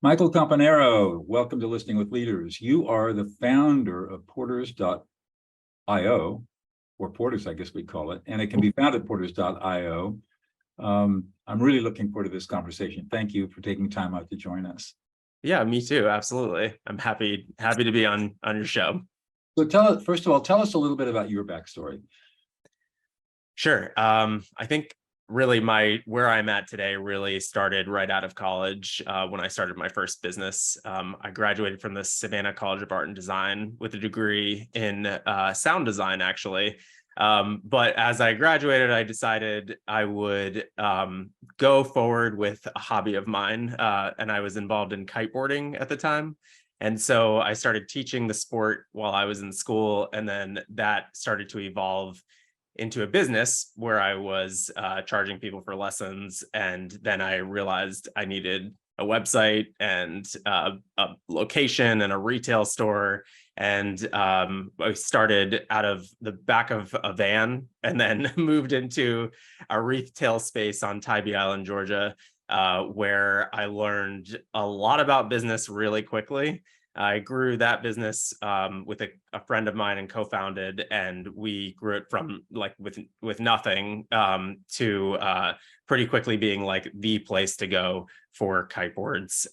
Michael Campanaro, welcome to Listening with Leaders. You are the founder of Porters.io, or Porters, I guess we call it, and it can be found at Porters.io. I'm really looking forward to this conversation. Thank you for taking time out to join us. Yeah, me too. Absolutely. I'm happy to be on your show. So first of all, tell us a little bit about your backstory. Sure. I think really where I'm at today really started right out of college when I started my first business. I graduated from the Savannah College of Art and Design with a degree in sound design, actually. But as I graduated, I decided I would go forward with a hobby of mine, and I was involved in kiteboarding at the time. And so I started teaching the sport while I was in school, and then that started to evolve into a business where I was charging people for lessons. And then I realized I needed a website and a location and a retail store. And I started out of the back of a van and then moved into a retail space on Tybee Island, Georgia, where I learned a lot about business really quickly. I grew that business with a friend of mine and co-founded, and we grew it from like with nothing to pretty quickly being like the place to go for kiteboards.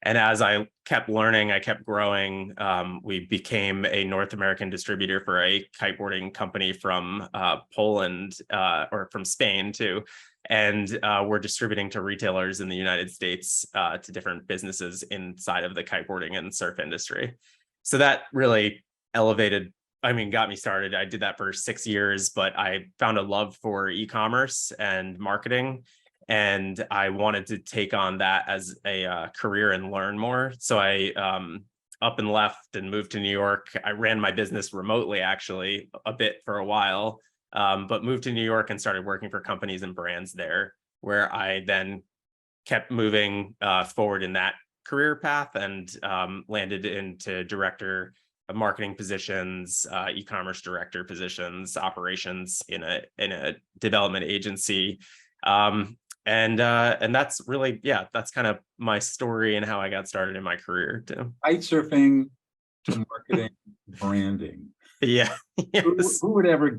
And as I kept learning, I kept growing. We became a North American distributor for a kiteboarding company from Poland or from Spain too. And we're distributing to retailers in the United States to different businesses inside of the kiteboarding and surf industry. So that really got me started. I did that for 6 years, but I found a love for e-commerce and marketing. And I wanted to take on that as a career and learn more. So I up and left and moved to New York. I ran my business remotely, actually, a bit for a while. But moved to New York and started working for companies and brands there, where I then kept moving forward in that career path and landed into director of marketing positions, e-commerce director positions, operations in a development agency. And that's really, that's kind of my story and how I got started in my career too. Kite surfing to marketing, branding. Yeah. Yes. Who would ever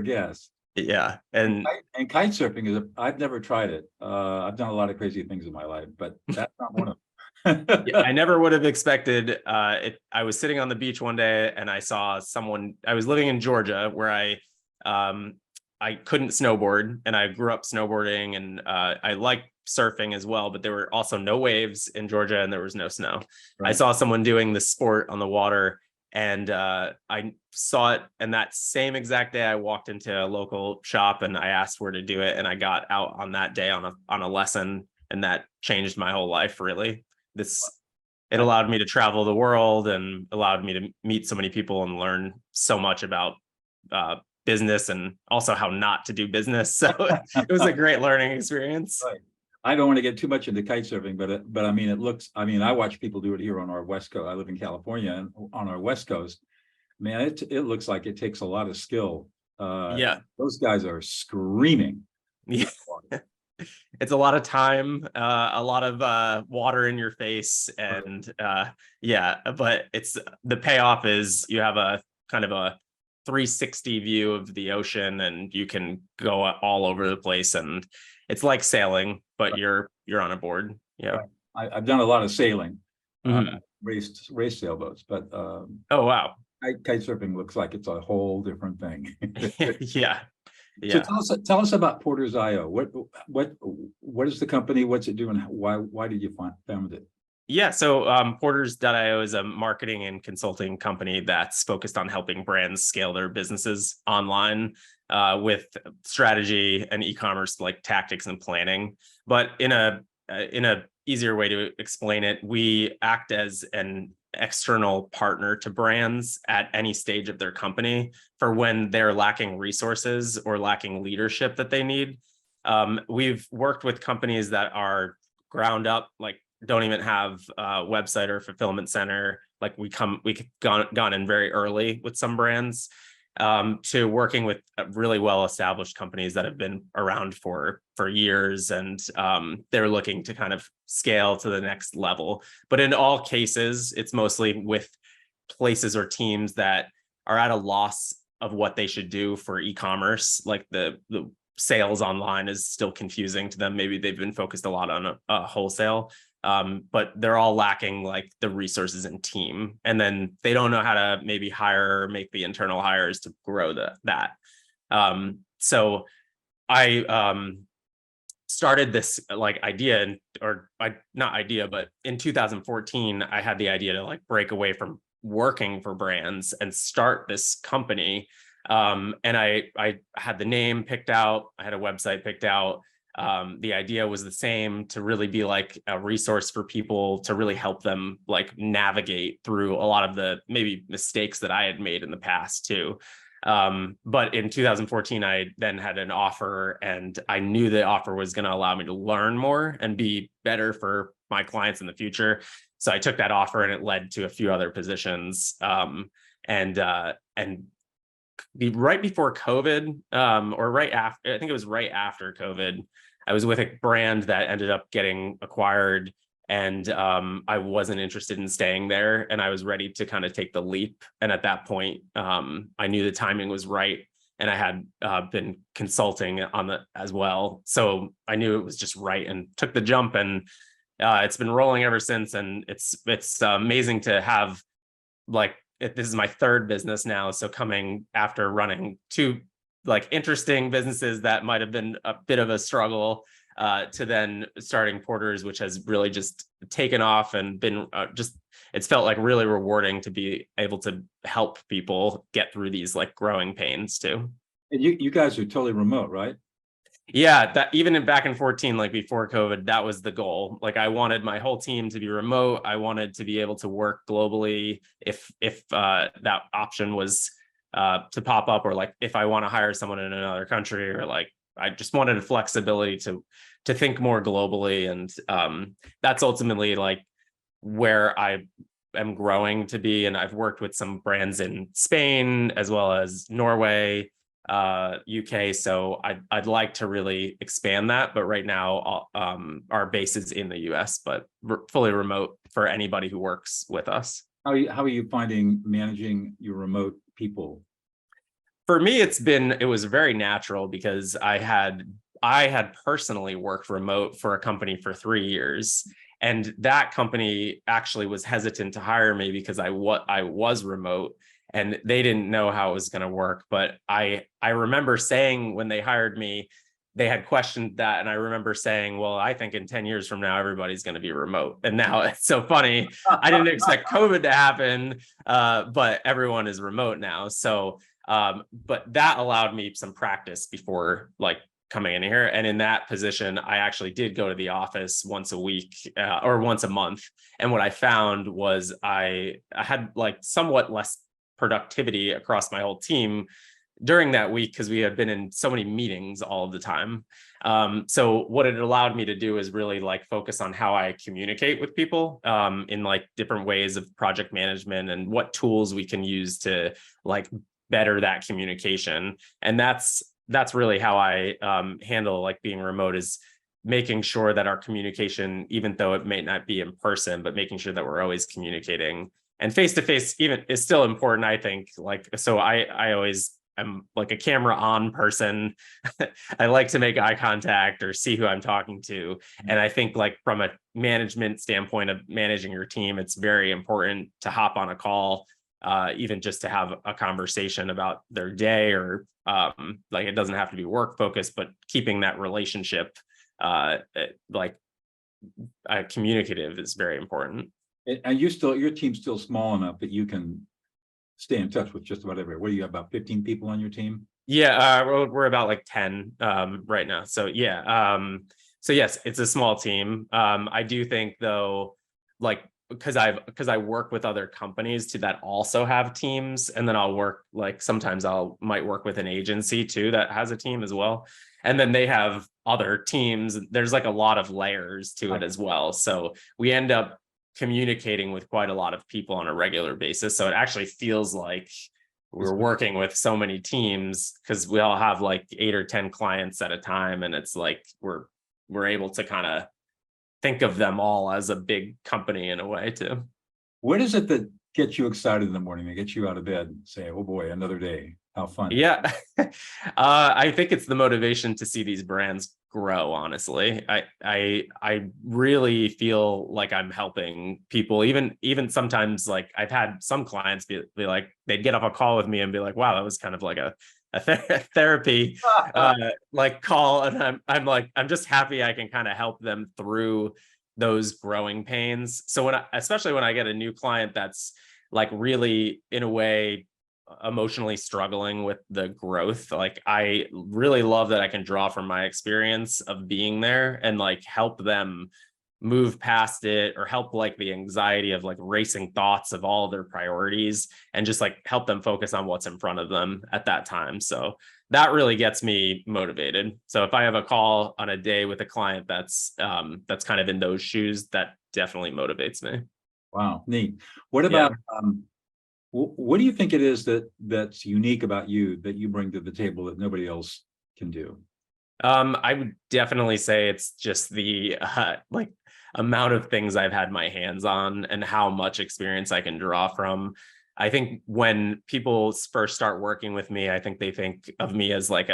guess? Yeah. And kite surfing I've never tried it. I've done a lot of crazy things in my life, but that's not one of them. Yeah, I never would have expected it. I was sitting on the beach one day and I saw someone. I was living in Georgia where I couldn't snowboard, and I grew up snowboarding, and I like surfing as well, but there were also no waves in Georgia and there was no snow. Right. I saw someone doing the sport on the water, and I saw it. And that same exact day, I walked into a local shop and I asked where to do it, and I got out on that day on a lesson, and that changed my whole life. Really, it allowed me to travel the world and allowed me to meet so many people and learn so much about business and also how not to do business. So it was a great learning experience. Right. I don't want to get too much into kite surfing, but I mean, I watch people do it here on our West Coast. I live in California, and on our West Coast, man, it looks like it takes a lot of skill. Yeah. Those guys are screaming. Yeah. It's a lot of time, a lot of water in your face, and but the payoff is you have a kind of a 360 view of the ocean, and you can go all over the place, and it's like sailing, but you're on a board. Yeah. Right. I've done a lot of sailing, race sailboats, but oh wow, kite surfing looks like it's a whole different thing. Yeah. So tell us about Porters.io. What is the company? What's it doing? Why did you found it? Yeah, so Porters.io is a marketing and consulting company that's focused on helping brands scale their businesses online with strategy and e-commerce like tactics and planning. But in a easier way to explain it, we act as an external partner to brands at any stage of their company for when they're lacking resources or lacking leadership that they need. We've worked with companies that are ground up, like don't even have a website or fulfillment center. Like we've gone in very early with some brands, to working with really well-established companies that have been around for years, and they're looking to kind of scale to the next level. But in all cases, it's mostly with places or teams that are at a loss of what they should do for e-commerce. Like the sales online is still confusing to them. Maybe they've been focused a lot on wholesale, but they're all lacking like the resources and team, and then they don't know how to maybe hire or make the internal hires to grow that. So I started this like idea, not idea, but in 2014, I had the idea to like break away from working for brands and start this company. And I had the name picked out, I had a website picked out. The idea was the same, to really be like a resource for people, to really help them like navigate through a lot of the maybe mistakes that I had made in the past too. But in 2014, I then had an offer, and I knew the offer was going to allow me to learn more and be better for my clients in the future. So I took that offer, and it led to a few other positions. And right before COVID, or right after, I think it was right after COVID, I was with a brand that ended up getting acquired, and I wasn't interested in staying there, and I was ready to kind of take the leap. And at that point, I knew the timing was right, and I had been consulting on the as well, so I knew it was just right, and took the jump, and it's been rolling ever since. And it's amazing to have like this is my third business now, so coming after running two like interesting businesses that might have been a bit of a struggle, to then starting Porter's, which has really just taken off and been it's felt like really rewarding to be able to help people get through these like growing pains too. And you guys are totally remote, right? Yeah, that even back in 14, like before COVID, that was the goal. Like I wanted my whole team to be remote. I wanted to be able to work globally if that option was to pop up, or like if I want to hire someone in another country, or like I just wanted a flexibility to think more globally. And that's ultimately like where I am growing to be. And I've worked with some brands in Spain as well as Norway, UK. So I'd like to really expand that. But right now, our base is in the US, but fully remote for anybody who works with us. How are you finding managing your remote people? For me, it was very natural, because I had personally worked remote for a company for 3 years, and that company actually was hesitant to hire me because I was remote, and they didn't know how it was going to work. But I remember saying, when they hired me, they had questioned that, and I remember saying, well, I think in 10 years from now, everybody's going to be remote. And now it's so funny. I didn't expect COVID to happen, but everyone is remote now. So but that allowed me some practice before like coming in here. And in that position, I actually did go to the office once a week, or once a month. And what I found was I had like somewhat less productivity across my whole team during that week, because we had been in so many meetings all of the time. So what it allowed me to do is really like focus on how I communicate with people, in like different ways of project management, and what tools we can use to like better that communication. And that's really how I handle like being remote, is making sure that our communication, even though it may not be in person, but making sure that we're always communicating. And face-to-face even is still important, I think. Like, so I always am like a camera on person. I like to make eye contact or see who I'm talking to. And I think like from a management standpoint of managing your team, it's very important to hop on a call, even just to have a conversation about their day, or like it doesn't have to be work focused, but keeping that relationship communicative is very important. And your team's still small enough that you can stay in touch with just about everyone. What do you have, about 15 people on your team? Yeah, we're about like 10 right now. So yeah, so yes, it's a small team. I do think though, like because I work with other companies that also have teams, and then I'll work like sometimes might work with an agency too that has a team as well, and then they have other teams. There's like a lot of layers to it as well. So we end up communicating with quite a lot of people on a regular basis. So it actually feels like we're working with so many teams because we all have like 8 or 10 clients at a time. And it's like, we're able to kind of think of them all as a big company in a way too. What is it that gets you excited in the morning, that gets you out of bed and say, oh boy, another day? How fun. Yeah. I think it's the motivation to see these brands grow, honestly. I really feel like I'm helping people, even sometimes. Like I've had some clients be like, they'd get off a call with me and be like, wow, that was kind of like a therapy like call. And I'm like, I'm just happy I can kind of help them through those growing pains. So especially when I get a new client that's like really in a way emotionally struggling with the growth, like I really love that I can draw from my experience of being there and like help them move past it, or help like the anxiety of like racing thoughts of all of their priorities, and just like help them focus on what's in front of them at that time. So that really gets me motivated. So if I have a call on a day with a client that's kind of in those shoes, that definitely motivates me. Wow, neat. What about what do you think it is that's unique about you, that you bring to the table that nobody else can do? I would definitely say it's just the like amount of things I've had my hands on and how much experience I can draw from. I think when people first start working with me, I think they think of me as like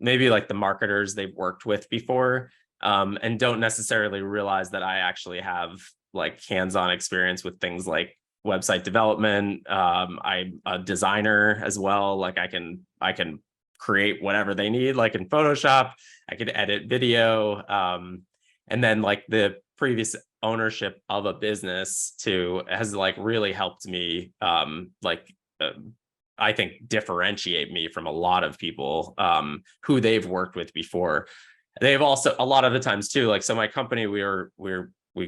maybe like the marketers they've worked with before, and don't necessarily realize that I actually have like hands-on experience with things like website development. I'm a designer as well. Like I can create whatever they need, like in Photoshop. I could edit video. And then like the previous ownership of a business too has like really helped me I think differentiate me from a lot of people who they've worked with before. They've also, a lot of the times too, like, so my company, we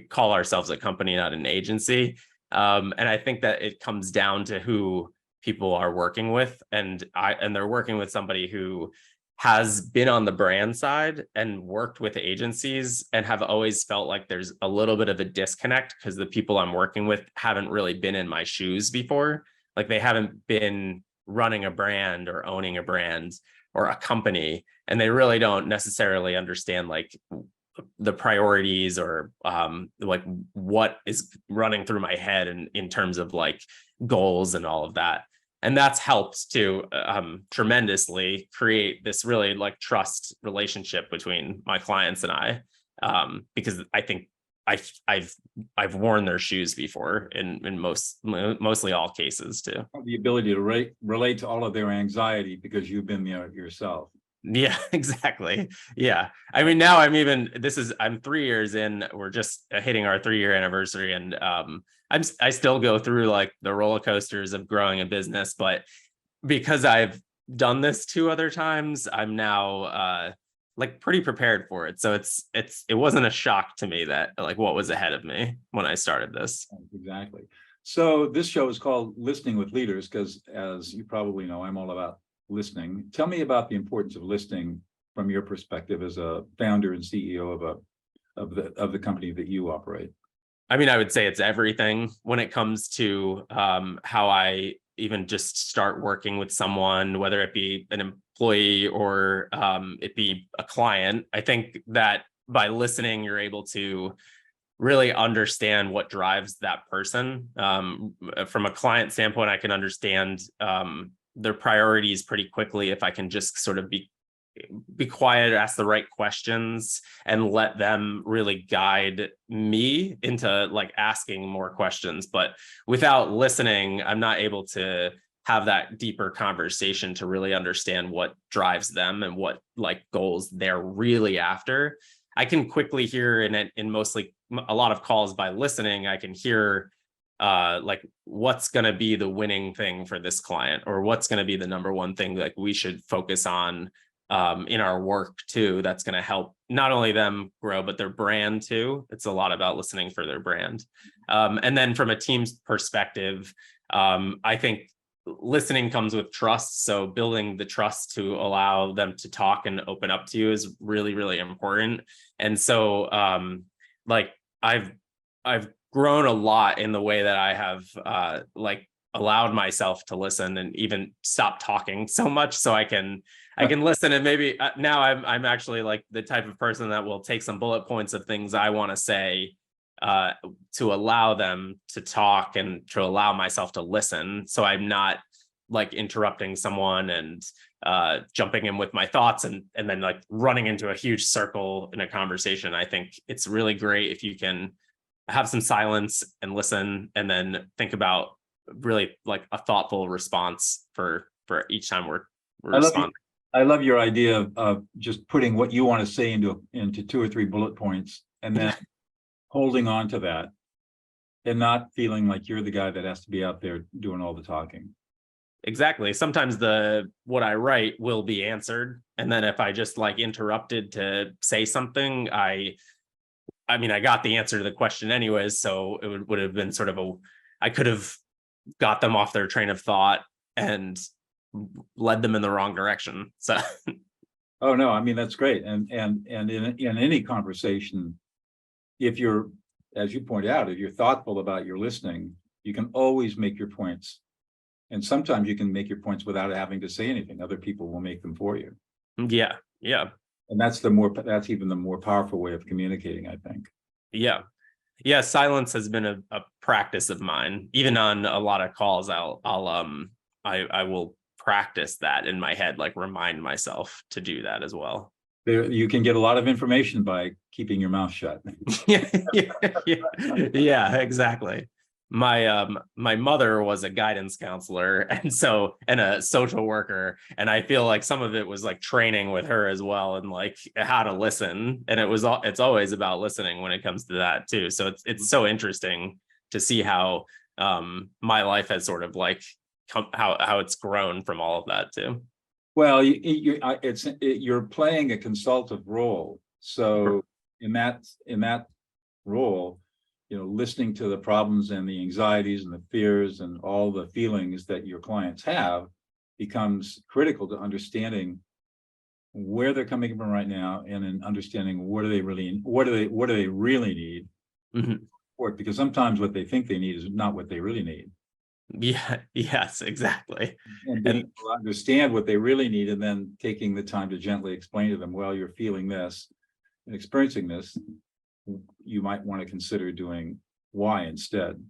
call ourselves a company, not an agency. And I think that it comes down to who people are working with, and they're working with somebody who has been on the brand side and worked with agencies, and have always felt like there's a little bit of a disconnect because the people I'm working with haven't really been in my shoes before. Like they haven't been running a brand or owning a brand or a company, and they really don't necessarily understand like the priorities or like what is running through my head and in terms of like goals and all of that. And that's helped to tremendously create this really like trust relationship between my clients and I, because I think I've worn their shoes before in mostly all cases too. The ability to relate to all of their anxiety because you've been there yourself. Yeah, exactly. Yeah. I mean, now I'm 3 years in, we're just hitting our 3-year anniversary. And I still go through like the roller coasters of growing a business, but because I've done this 2 other times, I'm now like pretty prepared for it. So it wasn't a shock to me that like what was ahead of me when I started this. Exactly. So this show is called Listening with Leaders because, as you probably know, I'm all about listening. Tell me about the importance of listening from your perspective as a founder and CEO of the company that you operate. I mean, I would say it's everything when it comes to how I even just start working with someone, whether it be an employee or it be a client. I think that by listening, you're able to really understand what drives that person. From a client standpoint, I can understand their priorities pretty quickly if I can just sort of be quiet, ask the right questions, and let them really guide me into like asking more questions. But without listening, I'm not able to have that deeper conversation to really understand what drives them and what like goals they're really after. I can quickly hear in mostly a lot of calls by listening, I can hear like what's going to be the winning thing for this client, or what's going to be the number one thing like we should focus on in our work too, that's going to help not only them grow but their brand too. It's a lot about listening for their brand. And then from a team's perspective, I think listening comes with trust, so building the trust to allow them to talk and open up to you is really, really important. And so like I've grown a lot in the way that I have like allowed myself to listen and even stop talking so much so I can listen. And maybe now I'm actually like the type of person that will take some bullet points of things I want to say to allow them to talk and to allow myself to listen. So I'm not like interrupting someone and jumping in with my thoughts and then like running into a huge circle in a conversation. I think it's really great if you can have some silence and listen and then think about really like a thoughtful response for each time we're responding. I love your idea of just putting what you want to say into 2 or 3 bullet points and then holding on to that and not feeling like you're the guy that has to be out there doing all the talking. Exactly. Sometimes what I write will be answered. And then if I just like interrupted to say something, I mean, I got the answer to the question anyways. So it would have been sort of I could have got them off their train of thought and led them in the wrong direction. So. Oh, no, I mean, that's great. And in any conversation, if you're, as you point out, if you're thoughtful about your listening, you can always make your points. And sometimes you can make your points without having to say anything. Other people will make them for you. Yeah. Yeah. And that's even the more powerful way of communicating, I think. Yeah. Yeah. Silence has been a practice of mine. Even on a lot of calls, I will practice that in my head, like remind myself to do that as well. You can get a lot of information by keeping your mouth shut. Yeah, exactly. My mother was a guidance counselor and a social worker, and I feel like some of it was like training with her as well and like how to listen, and it's always about listening when it comes to that too. So it's so interesting to see how my life has sort of like how it's grown from all of that too. Well, you're playing a consultative role, so in that role, listening to the problems and the anxieties and the fears and all the feelings that your clients have becomes critical to understanding where they're coming from right now and in understanding what do they really need. Mm-hmm. Because sometimes what they think they need is not what they really need. Yeah. Yes, exactly. And being able to understand what they really need and then taking the time to gently explain to them, well, you're feeling this and experiencing this, you might want to consider doing Y instead.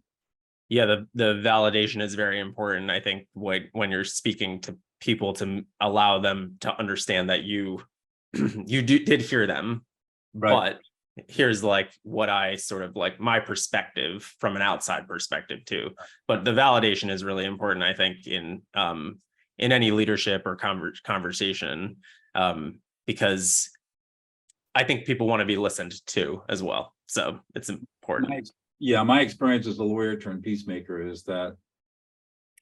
Yeah, the validation is very important. I think when you're speaking to people, to allow them to understand that you did hear them, right. But here's like what I sort of like my perspective from an outside perspective too. But the validation is really important, I think, in any leadership or conversation, because I think people want to be listened to as well. So it's important. My experience as a lawyer turned peacemaker is that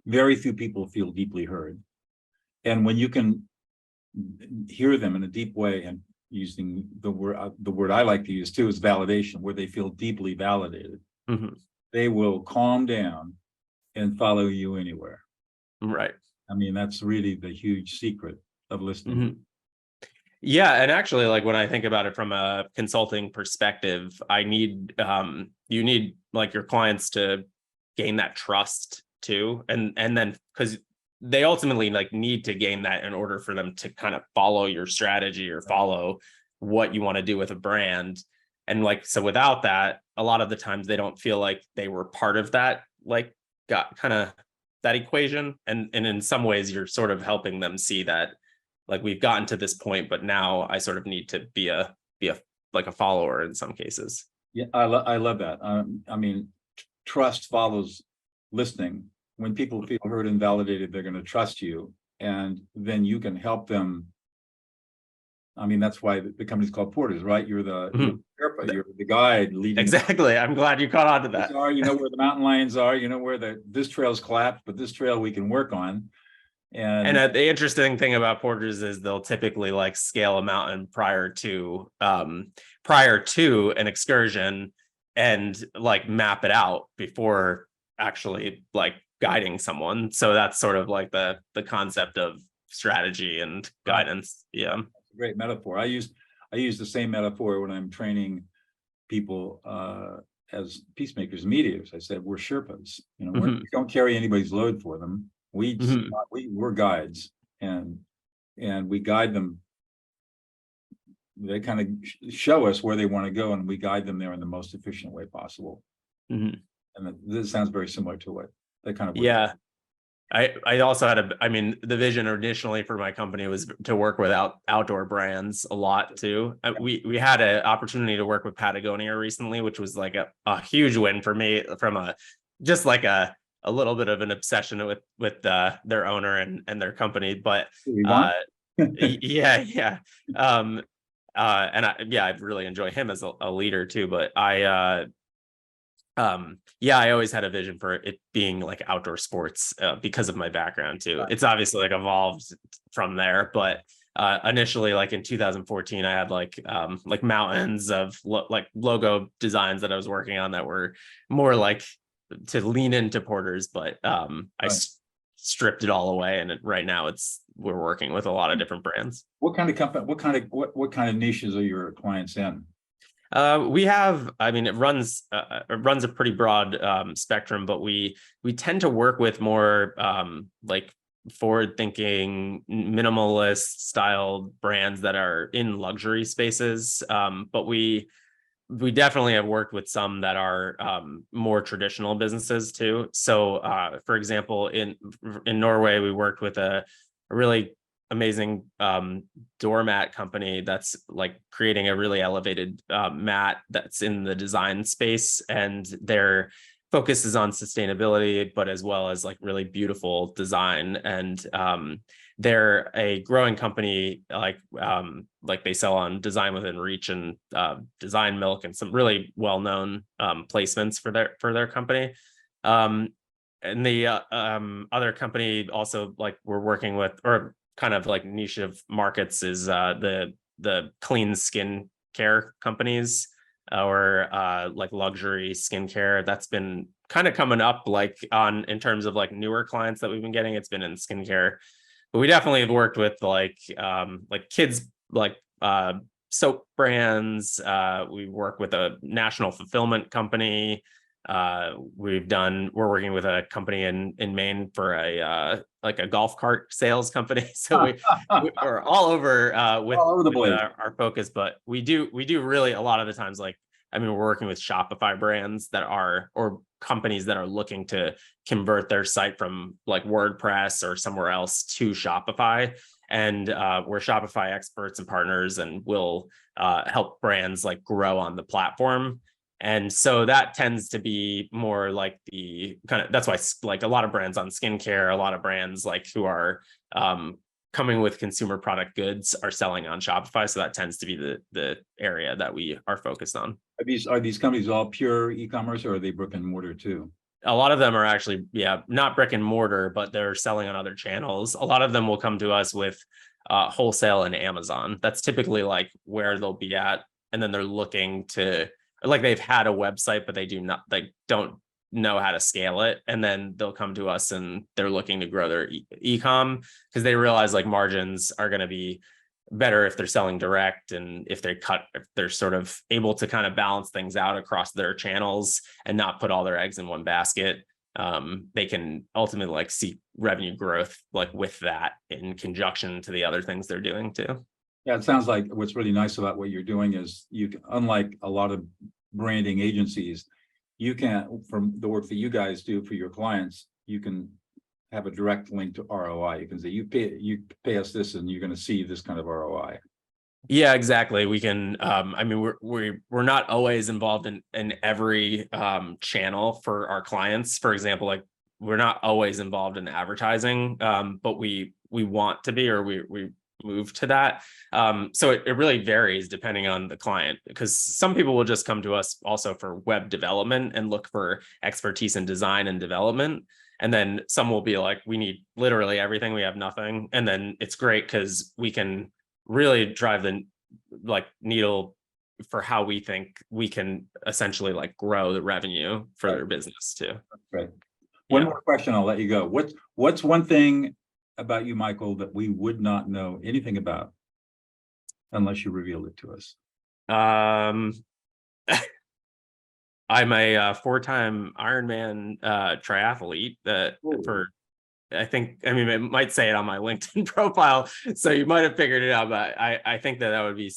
very few people feel deeply heard. And when you can hear them in a deep way, and using the word I like to use too is validation, where they feel deeply validated, they will calm down and follow you anywhere. Right. I mean, that's really the huge secret of listening. Yeah, and actually, like when I think about it from a consulting perspective, you need like your clients to gain that trust too, and then because they ultimately like need to gain that in order for them to kind of follow your strategy or follow what you want to do with a brand. And like, so without that, a lot of the times they don't feel like they were part of that, like got kind of that equation. And in some ways you're sort of helping them see that like we've gotten to this point, but now I sort of need to be a like a follower in some cases. Yeah, I love that. I mean, trust follows listening. When people feel heard and validated, they're going to trust you, and then you can help them. I mean, that's why the company's called Porters, right? You're the you're the guide leading. Exactly. I'm glad you caught on to that. You know where the mountain lions are. You know where this trail's collapsed, but this trail we can work on. And the interesting thing about Porters is they'll typically like scale a mountain prior to an excursion and like map it out before actually like guiding someone. So that's sort of like the concept of strategy and guidance. Yeah. That's a great metaphor. I use the same metaphor when I'm training people as peacemakers and mediators. I said, we're Sherpas, we Mhm. don't carry anybody's load for them. Mhm. We're guides, and we guide them. They kind of show us where they want to go, and we guide them there in the most efficient way possible. Mhm. And this sounds very similar to what that kind of work. Yeah. I also had I mean, the vision initially for my company was to work with outdoor brands a lot too. We had an opportunity to work with Patagonia recently, which was like a huge win for me from just like a little bit of an obsession with their owner and their company. But We want. yeah. And I really enjoy him as a leader too. But I always had a vision for it being like outdoor sports because of my background too. It's obviously like evolved from there, but initially, like in 2014, I had like mountains of like logo designs that I was working on that were more like to lean into Porters, but stripped it all away, and right now we're working with a lot of different brands. What kind of company? What kind of niches are your clients in? We have, I mean, it runs a pretty broad spectrum, but we tend to work with more like forward-thinking, minimalist style brands that are in luxury spaces. But we definitely have worked with some that are more traditional businesses too. So, for example, in Norway, we worked with a really amazing doormat company that's like creating a really elevated mat that's in the design space, and their focus is on sustainability, but as well as like really beautiful design. And they're a growing company, like they sell on Design Within Reach and Design Milk and some really well-known placements for their company. And the other company also like we're working with, or kind of like niche of markets, is the clean skin care companies, or like luxury skincare. That's been kind of coming up like in terms of like newer clients that we've been getting. It's been in skincare, but we definitely have worked with like kids, like soap brands. We work with a national fulfillment company. We're working with a company in Maine for a like a golf cart sales company. So we're all over with, all over the place. our focus, but we do really a lot of the times, like, I mean, we're working with Shopify brands or companies that are looking to convert their site from like WordPress or somewhere else to Shopify. And we're Shopify experts and partners, and will help brands like grow on the platform. And so that tends to be more like the kind of, that's why like a lot of brands on skincare, a lot of brands like who are coming with consumer product goods are selling on Shopify. So that tends to be the area that we are focused on. Are these companies all pure e-commerce, or are they brick and mortar too? A lot of them are actually, not brick and mortar, but they're selling on other channels. A lot of them will come to us with wholesale and Amazon. That's typically like where they'll be at. And then they're looking to, like, they've had a website, but they don't know how to scale it. And then they'll come to us and they're looking to grow their e-com, because they realize like margins are going to be better if they're selling direct, and if they're sort of able to kind of balance things out across their channels and not put all their eggs in one basket. They can ultimately like see revenue growth like with that in conjunction to the other things they're doing too. Yeah, it sounds like what's really nice about what you're doing is unlike a lot of branding agencies, you can, from the work that you guys do for your clients, you can have a direct link to ROI. You can say, you pay us this and you're going to see this kind of ROI. Yeah, exactly. We can, I mean, we're not always involved in every channel for our clients. For example, like we're not always involved in advertising, but we want to be, or we move to that. So it really varies depending on the client, because some people will just come to us also for web development and look for expertise in design and development. And then some will be like, we need literally everything, we have nothing. And then it's great because we can really drive the like needle for how we think we can essentially like grow the revenue for their business too. Right. One more question, I'll let you go. What's one thing about you, Michael, that we would not know anything about unless you revealed it to us? I'm a four-time Ironman triathlete Ooh. I think, I mean, it might say it on my LinkedIn profile, so you might have figured it out, but I think that would be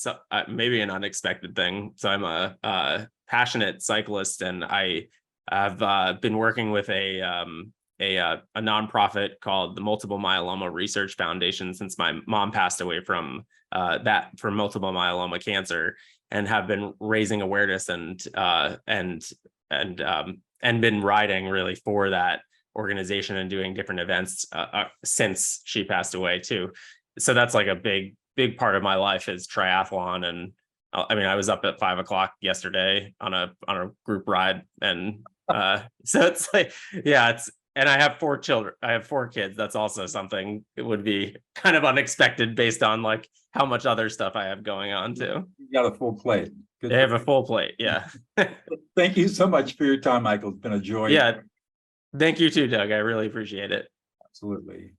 maybe an unexpected thing. So I'm a passionate cyclist, and I have been working with a nonprofit called the Multiple Myeloma Research Foundation since my mom passed away from multiple myeloma cancer, and have been raising awareness and been writing really for that organization and doing different events since she passed away too. So that's like a big part of my life is triathlon. And I mean, I was up at 5 o'clock yesterday on a group ride, and so it's like, yeah, and I have 4 children. I have 4 kids. That's also something it would be kind of unexpected based on like how much other stuff I have going on too. You got a full plate. Good. They have a full plate. Yeah. Thank you so much for your time, Michael. It's been a joy. Yeah. Thank you too, Doug. I really appreciate it. Absolutely.